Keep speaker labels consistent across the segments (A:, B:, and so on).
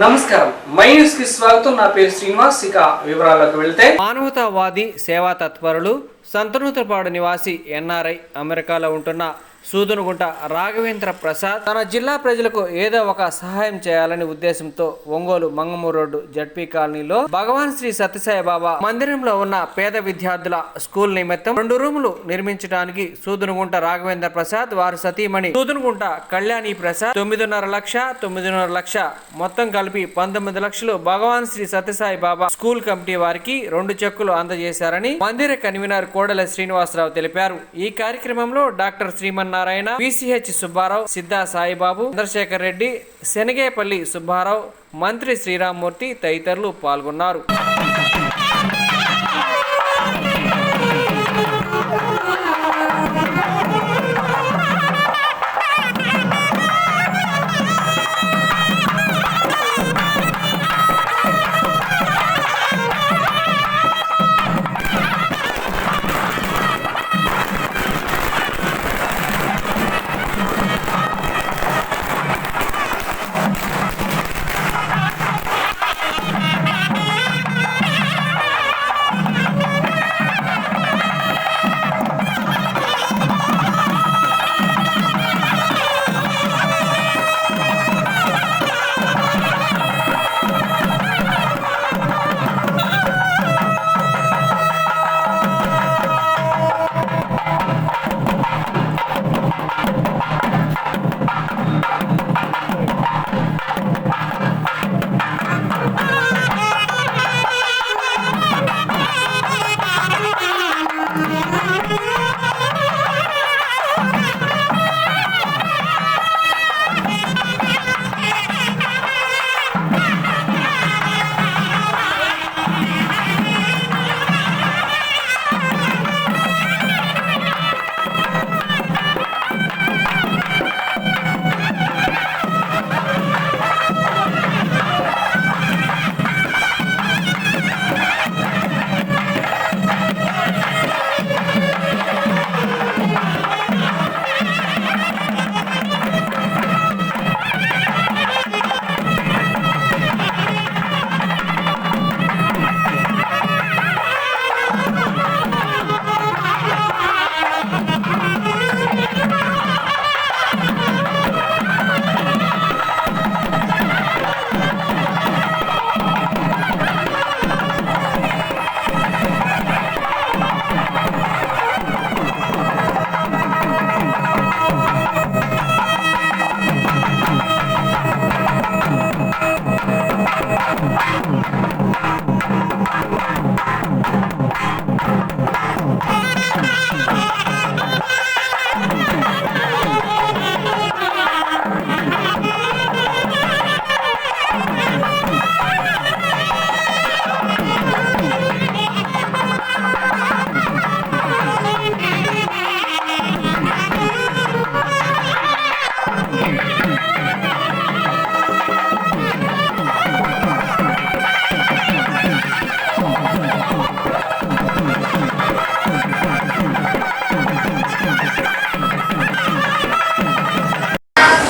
A: నమస్కారం, my news కి స్వాగతం. నా పేరు శ్రీనివాస్. ఇక వివరాల్లోకి వెళ్తే,
B: మానవతావాది, సేవా తత్పరులు, సంతనూతలపాడు నివాసి, ఎన్ఆర్ఐ, అమెరికాలో ఉంటున్న సూదనగుంట రాఘవేంద్ర ప్రసాద్ తన జిల్లా ప్రజలకు ఏదో ఒక సహాయం చేయాలని ఉద్దేశంతో ఒంగోలు మంగమూరు రోడ్డు జడ్పీ కాలనీలో భగవాన్ శ్రీ సత్యసాయి బాబా మందిరంలో ఉన్న పేద విద్యార్థుల స్కూల్ నిమిత్తం 2 రూములు నిర్మించడానికి సూదనగుంట రాఘవేంద్ర ప్రసాద్ వారి సతీమణి సూదనగుంట కళ్యాణి ప్రసాద్ 9.5 లక్ష మొత్తం కలిపి 19 లక్షలు భగవాన్ శ్రీ సత్యసాయి బాబా స్కూల్ కమిటీ వారికి 2 చెక్కులు అందజేశారని మందిర కన్వీనర్ కోడెల శ్రీనివాసరావు తెలిపారు. ఈ కార్యక్రమంలో డాక్టర్ శ్రీమన్నారాయణ, విసిహెచ్ సుబ్బారావు, సిద్ధా సాయిబాబు, చంద్రశేఖర్ రెడ్డి, శనగేపల్లి సుబ్బారావు, మంత్రి శ్రీరామ్మూర్తి తదితరులు పాల్గొన్నారు.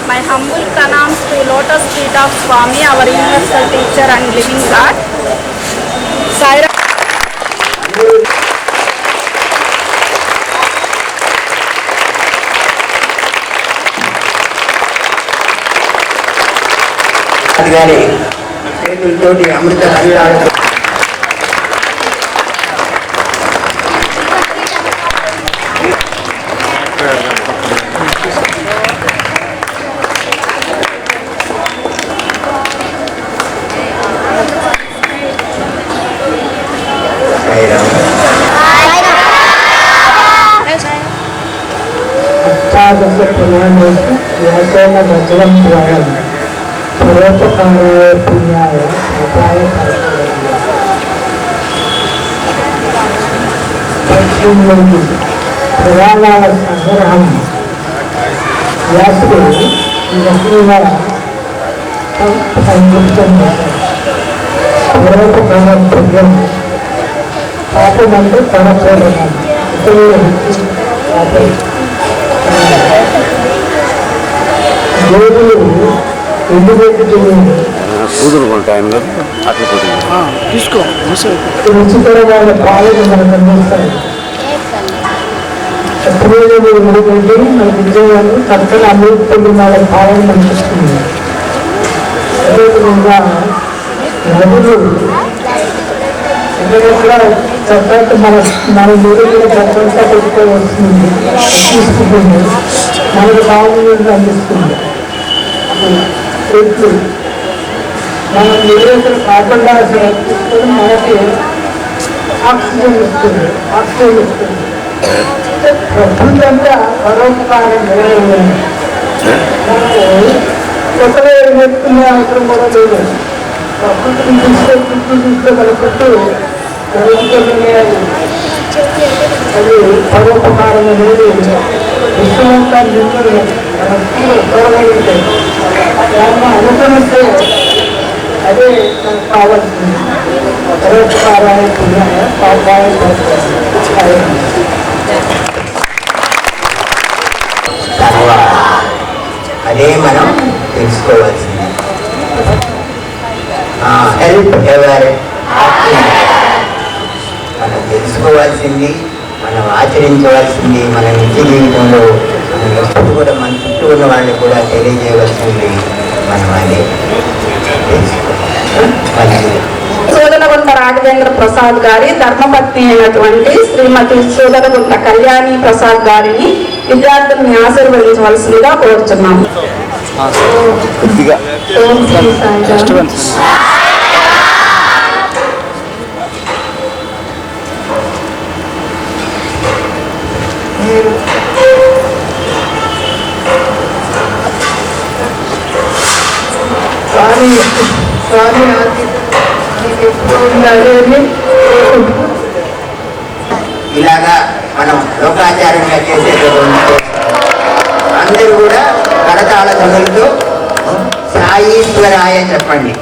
C: My humble pranams to Lotus Feet of Swami, our universal teacher and living God. Saira.
D: అదిగాని చేతులతోటి అమృత హరిరాడు వ్యాసేన వజ్రం ద్వారం పురోపకారాయ పుణ్యాయ అపాయ పశ్చిమలోకి పురాణాల సంగ్రహం వ్యాసుడు లక్ష్మీవర సంయుక్తం పురోపకార పుణ్యం పాపమంటే పరచోదనం దేవుడు ఎందుకు
E: సూదునుకుంట టైంలో అట్లా పోతుంది.
A: తీసుకో
D: రుచికరమైన పాలను మనకు అందిస్తాయి. ఎప్పుడైనా మీరు ఎందుకంటే మన విజయాలు చక్కగా అమృతపల్లి వాళ్ళ పాలన కనిపిస్తుంది. అదేవిధంగా నదులు ఎక్కడెక్కడ చక్కగా మన నీరు కూడా చక్కగా పెట్టుకోవాల్సింది తీసుకుంటుంది. మనకు బాగుంది అందిస్తుంది. చెట్లు మనం నీరు కాకుండా తీసుకొని మనకి ఆక్సిజన్ ఇస్తుంది. ప్రకృతంగా పరోపకారం లేదు. ఒకరే నేర్చుకునే అవసరం కూడా లేదు. ప్రకృతిని చూస్తే మన చుట్టూ జరుగుతుంది. అది పరోపకారం అనేది విశ్వమంతా నిండు మన చూడగలిగితే దాన్ని అనుసరిస్తే అదే మనకు కావాల్సింది. పరోపకారాన్ని పాపాన్ని
F: అదే మనం తెలుసుకోవాల్సింది. హెల్ప్ ఎవర్ మనం తెలుసుకోవాల్సింది, మనం ఆచరించవలసింది, మన నిత్య జీవితంలో మనం ఎప్పుడు కూడా మన చుట్టూ ఉన్న వాళ్ళని కూడా తెలియజేయవలసింది మనం అదే తెలుసుకోవాలి.
C: సూదనగుంట రాఘవేంద్ర ప్రసాద్ గారి ధర్మపత్ని అయినటువంటి శ్రీమతి సూదనగుంట కళ్యాణి ప్రసాద్ గారిని విద్యార్థుల్ని ఆశీర్వదించవలసిందిగా కోరుచున్నాము.
F: ఇలాగా మనం లోకాచారంగా చేసేటటువంటి అందరూ కూడా కరతాళ ధ్వనులతో సాయీశ్వరాయ చెప్పండి.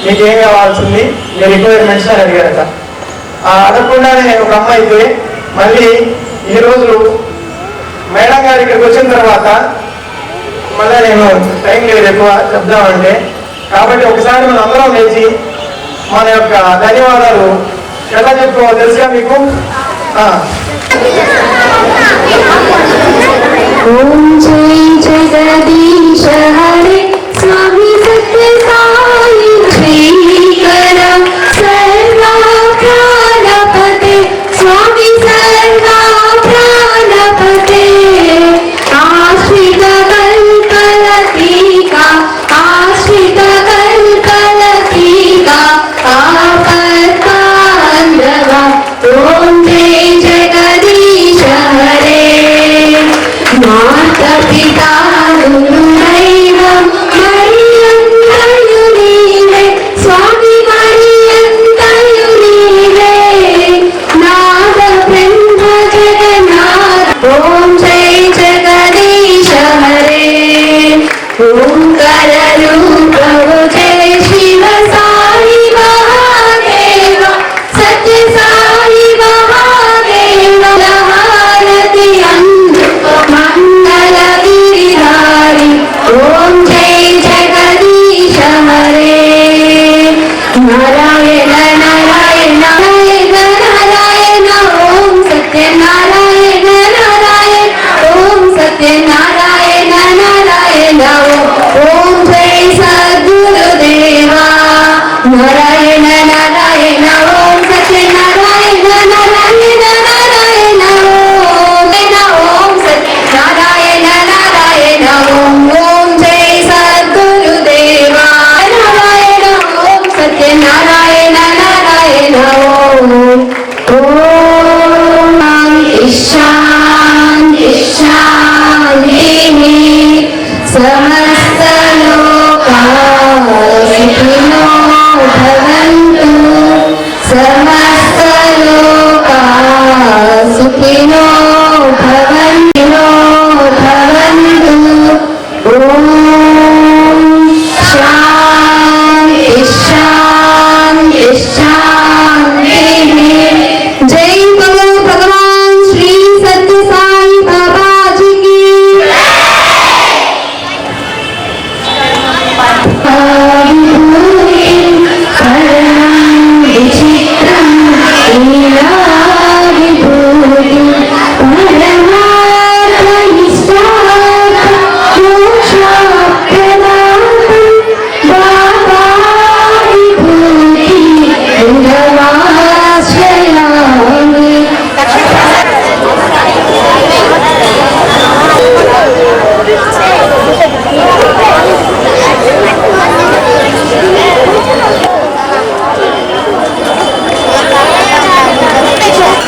G: మీకేం కావాల్సింది మీ రిక్వైర్మెంట్స్ అని అడిగారట. అడగకుండానే నేను ఒక అమ్మాయితే మళ్ళీ ఈరోజు మేడం గారు ఇక్కడికి వచ్చిన తర్వాత మళ్ళీ నేను టైం లేదు ఎక్కువ చెప్దామంటే, కాబట్టి ఒకసారి మనం అందరం లేచి మన యొక్క ధన్యవాదాలు ఎలా చెప్పుకోవాలి తెలుసుగా మీకు.
H: ఓం జై జగదీశ హరే స్వామి సత్య సాయి శ్రీకర సర్వ ప్రాణపతే స్వామి సర్వ ప్రాణపతే ఆశ్రిత కల్పలతికా ఆశ్రిత కల్పలతికా ఆపత్తాండవ ఓం జై జగదీశ హరే మాత పితా గురు దైవ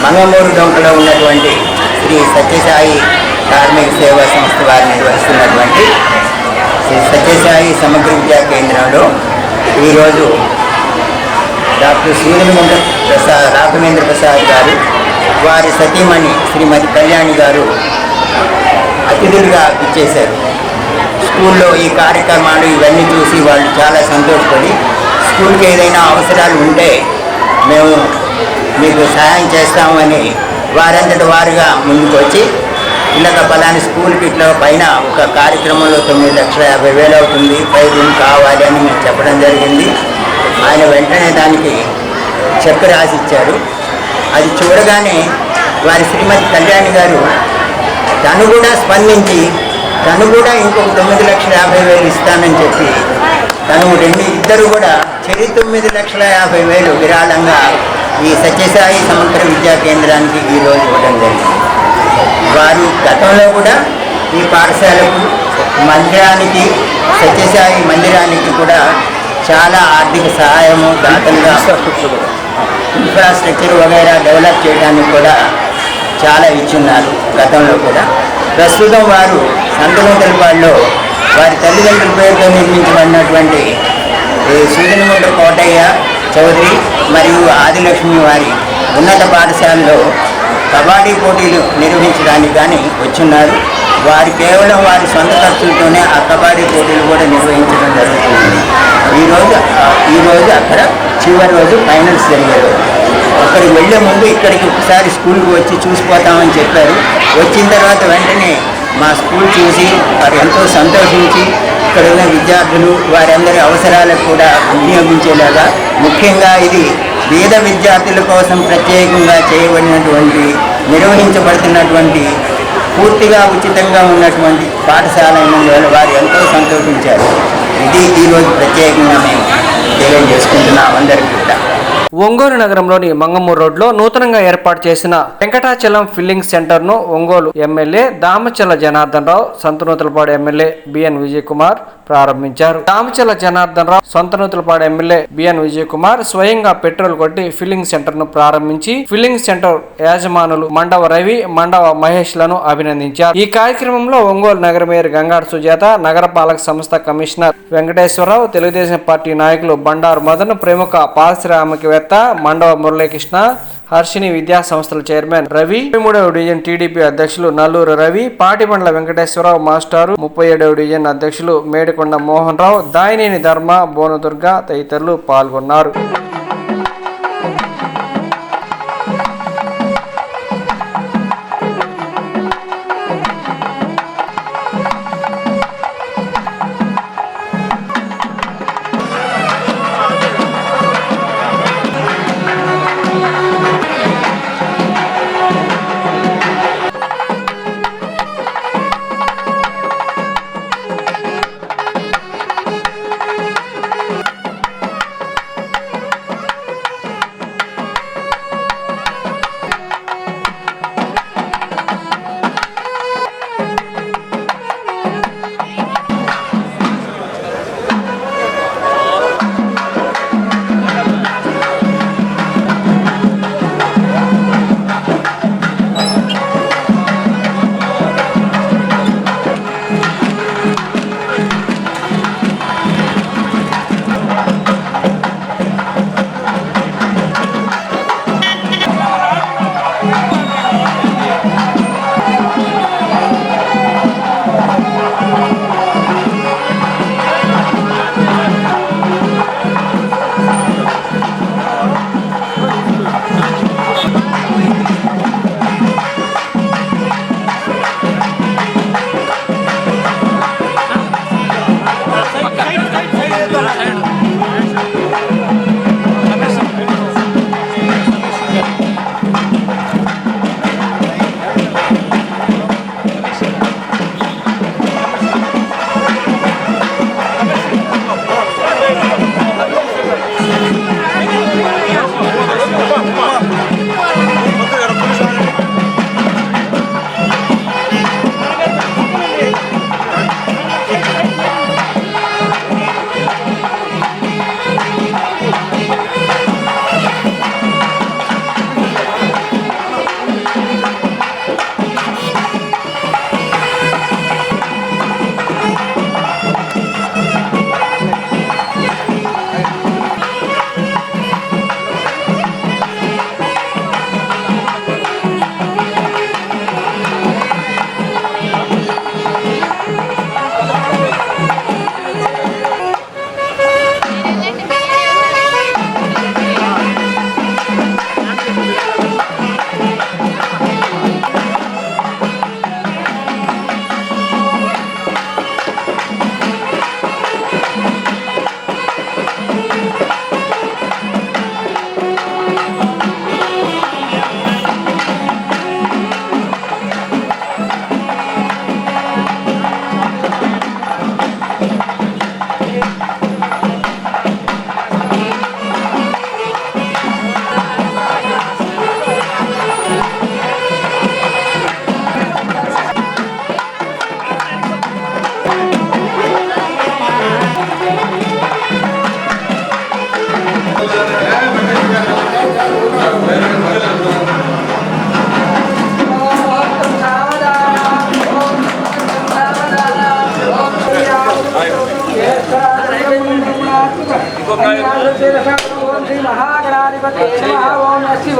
F: మంగమూరు డొంకలో ఉన్నటువంటి శ్రీ సత్యసాయి కార్మిక సేవా సంస్థ వారు నిర్వహిస్తున్నటువంటి శ్రీ సత్యసాయి సమగ్ర విద్యా కేంద్రంలో ఈరోజు డాక్టర్ సూర్యగుంట రాఘవేంద్ర ప్రసాద్ గారు, వారి సతీమణి శ్రీమతి కళ్యాణి గారు అతిథులుగా ఇచ్చేశారు. స్కూల్లో ఈ కార్యక్రమాలు ఇవన్నీ చూసి వాళ్ళు చాలా సంతోషపడి, స్కూల్కి ఏదైనా అవసరాలు ఉంటే మేము మీకు సహాయం చేస్తామని వారంతటి వారుగా ముందుకు వచ్చి, ఇలాగ పలాని స్కూల్కి ఇట్లా పైన ఒక కార్యక్రమంలో 9,50,000 అవుతుంది, పై రూమ్ కావాలి అని మేము చెప్పడం జరిగింది. ఆయన వెంటనే దానికి చెక్ రాసిచ్చారు. అది చూడగానే వారి శ్రీమతి కళ్యాణి గారు తను కూడా స్పందించి తను కూడా ఇంకొక 9,50,000 ఇస్తానని చెప్పి ఇద్దరు కూడా చెరి 9,50,000 విరాళంగా ఈ సత్యసాయి సమగ్ర విద్యా కేంద్రానికి ఈరోజు ఇవ్వడం జరిగింది. వారు గతంలో కూడా ఈ పాఠశాలకు మందిరానికి సత్యసాయి మందిరానికి కూడా చాలా ఆర్థిక సహాయము దాతలుగా ఇన్ఫ్రాస్ట్రక్చర్ వగైరా డెవలప్ చేయడానికి కూడా చాలా ఇచ్చున్నారు గతంలో కూడా. ప్రస్తుతం వారు సంతనూతలపాడులో వారి తల్లిదండ్రుల పేరుతో నిర్మించబడినటువంటి సూదనగుంట కోటయ్య చౌదరి మరియు ఆదిలక్ష్మి వారి ఉన్నత పాఠశాలలో కబడ్డీ పోటీలు నిర్వహించడానికి కానీ వచ్చున్నారు. వారు కేవలం వారి సొంత ఖర్చులతోనే ఆ కబడ్డీ పోటీలు కూడా నిర్వహించడం జరుగుతుంది. ఈరోజు అక్కడ చివరి రోజు ఫైనల్స్ జరిగారు. అక్కడికి వెళ్ళే ముందు ఇక్కడికి ఒకసారి స్కూల్కి వచ్చి చూసిపోతామని చెప్పారు. వచ్చిన తర్వాత వెంటనే మా స్కూల్ చూసి వారు ఎంతో సంతోషించి ఇక్కడ ఉన్న విద్యార్థులు వారందరి అవసరాలకు కూడా వినియోగించేలాగా, ముఖ్యంగా ఇది పేద విద్యార్థుల కోసం ప్రత్యేకంగా చేయబడినటువంటి నిర్వహించబడుతున్నటువంటి పూర్తిగా ఉచితంగా ఉన్నటువంటి పాఠశాల అయినందువల్ల వారు ఎంతో సంతోషించారు. ఇది ఈరోజు ప్రత్యేకంగా మేము తెలియజేసుకుంటున్నాం అందరికీ కూడా.
B: ఒంగోలు నగరంలోని మంగమూరు రోడ్లో నూతనంగా ఏర్పాటు చేసిన వెంకటాచలం ఫిల్లింగ్ సెంటర్ను Ongole MLA Damachalla Janardhan Rao, Santhanuthalapadu MLA B N Vijay Kumar ప్రారంభించారు. దామచల్ల జనార్దన్ రావు, సంతనూతలపాడు ఎమ్మెల్యే బిఎన్ విజయ్ కుమార్ స్వయంగా పెట్రోల్ కొట్టి ఫిల్లింగ్ సెంటర్ ను ప్రారంభించి ఫిల్లింగ్ సెంటర్ యాజమానులు మండవ రవి, మండవ మహేష్ లను అభినందించారు. ఈ కార్యక్రమంలో ఒంగోలు నగర మేయర్ గంగాడు సుజాత, నగరపాలక సంస్థ కమిషనర్ వెంకటేశ్వరరావు, తెలుగుదేశం పార్టీ నాయకులు బండారు మదన్, ప్రముఖ పారిశ్రామికవేత్త మండవ మురళీకృష్ణ, హర్షిని విద్యా సంస్థల చైర్మన్ రవి, 33వ డివిజన్ టీడీపీ అధ్యక్షులు నల్లూరు రవి, పాటిబండ్ల వెంకటేశ్వరరావు మాస్టారు, 37వ డివిజన్ అధ్యక్షులు మేడికొండ మోహన్ రావు, దాయినేని ధర్మ, బోనదుర్గ తదితరులు పాల్గొన్నారు.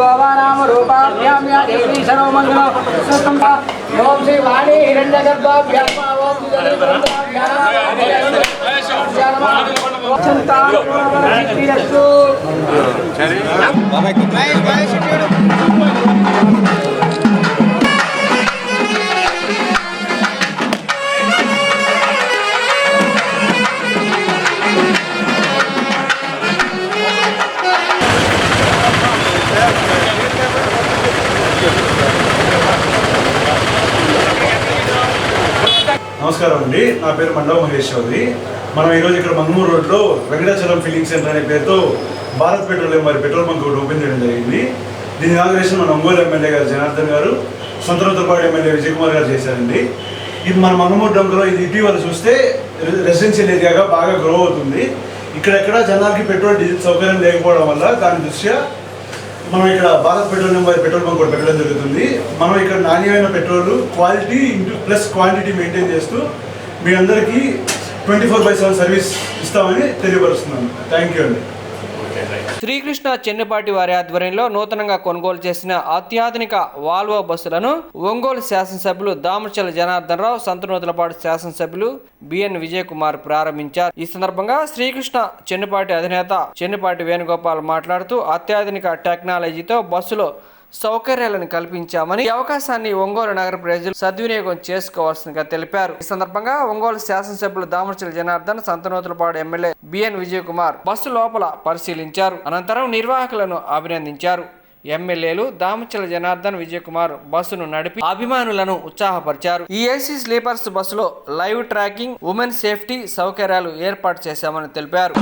G: भावानाम रूपाभ्याम या देवी सर्वमंगल सुतंता ओम श्री वाणी हिरण्यगर्भाभ्याम ओम
I: నమస్కారం అండి, నా పేరు మండవ మహేష్ చౌదరి. మనం ఈరోజు ఇక్కడ మంగమూరు రోడ్లో వెంకటాచలం ఫిల్లింగ్ సెంటర్ అనే పేరుతో భారత్ పెట్రోలియం మరి పెట్రోల్ బంక్ ఒకటి ఓపెన్ చేయడం జరిగింది. దీని ఇనాగరేషన్ మన ఒంగోలు ఎమ్మెల్యే గారు జనార్దన్ గారు, సొంతనూతలపాడు ఎమ్మెల్యే విజయ్ కుమార్ గారు చేశారండి. ఇది మన మంగమూరు డంకలో ఇది ఇటీవల చూస్తే రెసిడెన్షియల్ ఏరియాగా బాగా గ్రో అవుతుంది. ఇక్కడెక్కడ జనాలకి పెట్రోల్ డీజిల్ సౌకర్యం లేకపోవడం వల్ల దాని దృష్ట్యా మనం ఇక్కడ భారత్ పెట్రోలియం వారి పెట్రోల్ బంక్ కూడా పెట్టడం జరుగుతుంది. మనం ఇక్కడ నాణ్యమైన petrol quality plus quantity maintain చేస్తూ మీ అందరికీ 24/7 సర్వీస్ ఇస్తామని తెలియపరుస్తున్నాను. థ్యాంక్ యూ అండి.
B: శ్రీకృష్ణ చెన్నుపాటి వారి ఆధ్వర్యంలో నూతనంగా కొనుగోలు చేసిన అత్యాధునిక వాల్వో బస్సులను ఒంగోలు శాసనసభ్యులు దామచల జనార్దన్ రావు, సంతనూతలపాడు శాసనసభ్యులు బిఎన్ విజయ్ కుమార్ ప్రారంభించారు. ఈ సందర్భంగా శ్రీకృష్ణ చెన్నుపాటి అధినేత చెన్నుపాటి వేణుగోపాల్ మాట్లాడుతూ అత్యాధునిక టెక్నాలజీతో బస్సులో సౌకర్యాలను కల్పించామని, ఈ అవకాశాన్ని ఒంగోలు నగర ప్రజలు సద్వినియోగం చేసుకోవాల్సిందిగా తెలిపారు. ఈ సందర్భంగా ఒంగోలు శాసనసభ్యులు Damacharla Janardhan, Santhanuthalapadu MLA B N Vijay Kumar bus లోపల పరిశీలించారు. అనంతరం నిర్వాహకులను అభినందించారు. ఎమ్మెల్యేలు దామచల జనార్దన్, విజయ్ కుమార్ బస్సును నడిపి అభిమానులను ఉత్సాహపరిచారు. ఈ ఏసీ స్లీపర్స్ బస్సులో లైవ్ ట్రాకింగ్, ఉమెన్ సేఫ్టీ సౌకర్యాలు ఏర్పాటు చేశామని తెలిపారు.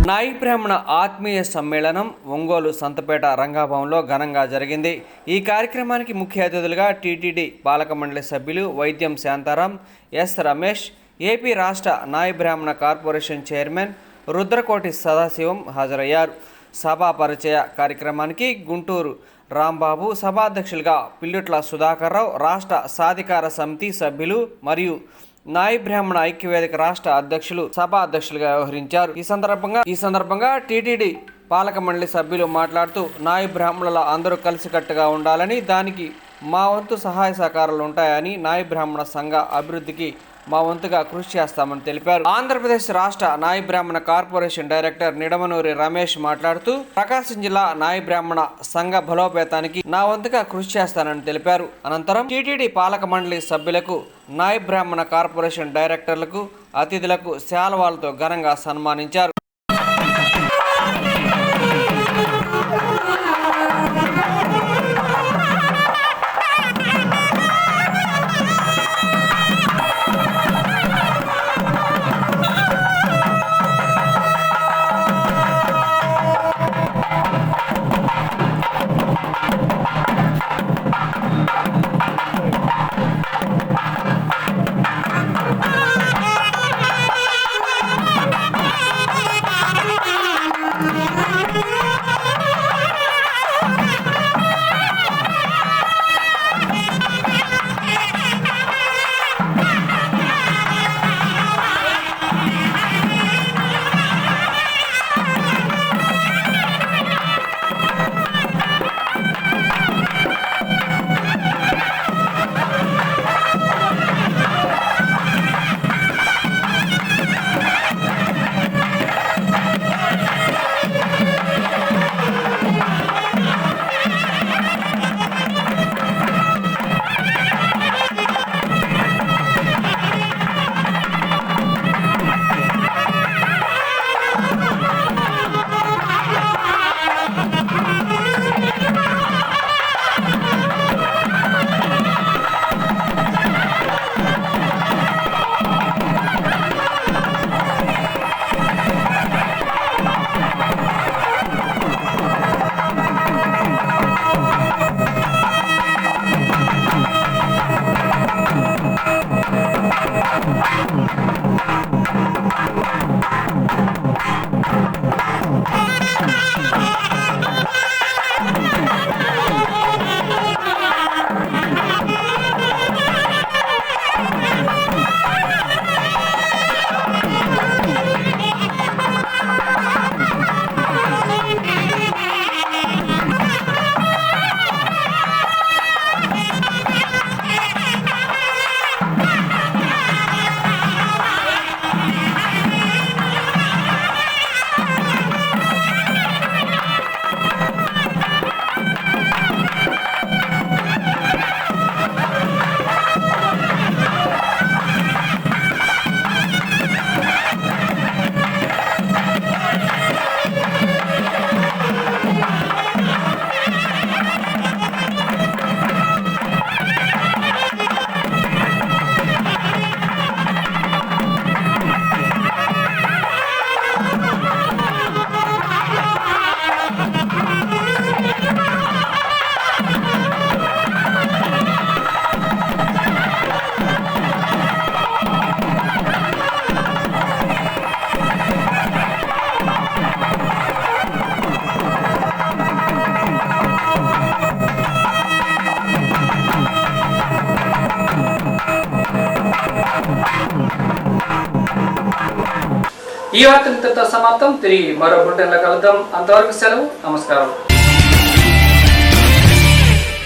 B: నాయి బ్రాహ్మణ ఆత్మీయ సమ్మేళనం ఒంగోలు సంతపేట రంగాభవన్లో ఘనంగా జరిగింది. ఈ కార్యక్రమానికి ముఖ్య అతిథులుగా టీటీడీ పాలక మండలి సభ్యులు వైద్యం శాంతారాం, ఎస్ రమేష్, ఏపీ రాష్ట్ర నాయి బ్రాహ్మణ కార్పొరేషన్ చైర్మన్ రుద్రకోటి సదాశివం హాజరయ్యారు. సభా పరిచయ కార్యక్రమానికి గుంటూరు రాంబాబు, సభాధ్యక్షులుగా పిల్లుట్ల సుధాకర్రావు, రాష్ట్ర సాధికార సమితి సభ్యులు మరియు నాయి బ్రాహ్మణ ఐక్యవేదిక రాష్ట్ర అధ్యక్షులు సభా అధ్యక్షులుగా వ్యవహరించారు. ఈ సందర్భంగా టీటీడీ పాలక మండలి సభ్యులు మాట్లాడుతూ నాయి బ్రాహ్మణుల అందరూ కలిసికట్టుగా ఉండాలని, దానికి మా వంతు సహాయ సహకారాలు ఉంటాయని, నాయి బ్రాహ్మణ సంఘ అభివృద్ధికి మా వంతుగా కృషి చేస్తామని తెలిపారు. ఆంధ్రప్రదేశ్ రాష్ట్ర నాయి బ్రాహ్మణ కార్పొరేషన్ డైరెక్టర్ నిడమనూరి రమేష్ మాట్లాడుతూ ప్రకాశం జిల్లా నాయి బ్రాహ్మణ సంఘ బలోపేతానికి నా వంతుగా కృషి చేస్తానని తెలిపారు. అనంతరం టీటీడీ పాలక మండలి సభ్యులకు, నాయి బ్రాహ్మణ కార్పొరేషన్ డైరెక్టర్లకు, అతిథులకు శాలువాలతో ఘనంగా సన్మానించారు.
A: ఈ వార్త ఇంతటితో సమాప్తం. తిరిగి మరో బులెటిన్లో కలుద్దాం. అంతవరకు సెలవు. నమస్కారం.